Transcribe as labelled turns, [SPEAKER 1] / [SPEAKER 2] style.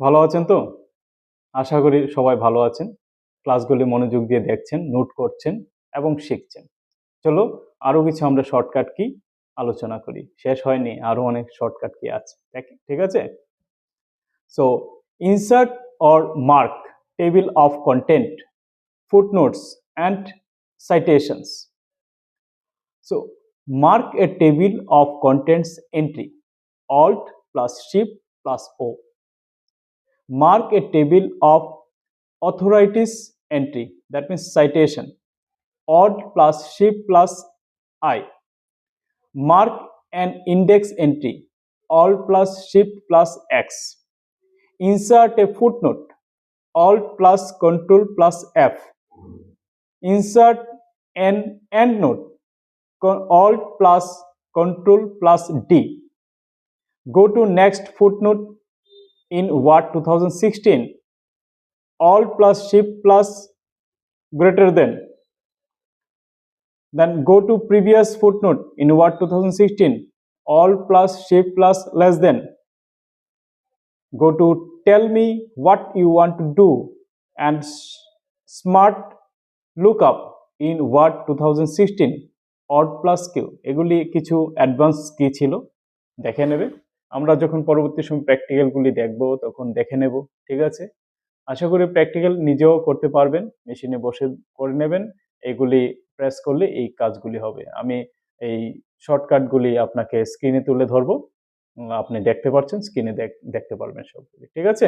[SPEAKER 1] ভালো আছেন তো? আশা করি সবাই ভালো আছেন। ক্লাসগুলি মনোযোগ দিয়ে দেখছেন, নোট করছেন এবং শিখছেন। চলো আরো কিছু আমরা শর্টকাট কি আলোচনা করি। শেষ হয়নি, আরো অনেক শর্টকাট কি আছে। ঠিক আছে? So insert or mark table of content, footnotes and citations. So mark a table of contents entry, Alt plus Shift plus O. Mark a table of authorities entry, that means citation, Alt plus Shift plus I. Mark an index entry, Alt plus Shift plus X. Insert a footnote, Alt plus Control plus F. Insert an endnote, Alt plus Control plus D. Go to next footnote in Word 2016, Alt plus Shift plus greater than. Then go to previous footnote in Word 2016, Alt plus Shift plus less than. Go to tell me what you want to do and smart lookup in Word 2016 Alt plus Q. এগুলি কিছু advance কি ছিল, দেখে নেবে। আমরা যখন পরবর্তী সময় প্র্যাকটিক্যালগুলি দেখব তখন দেখে নেব। ঠিক আছে? আশা করি প্র্যাকটিক্যাল নিজেও করতে পারবেন, মেশিনে বসে করে নেবেন। এগুলি প্রেস করলে এই কাজগুলি হবে। আমি এই শর্টকাটগুলি আপনাকে স্ক্রিনে তুলে ধরবো, আপনি দেখতে পাচ্ছেন, স্ক্রিনে দেখতে পারবেন সবগুলি। ঠিক আছে?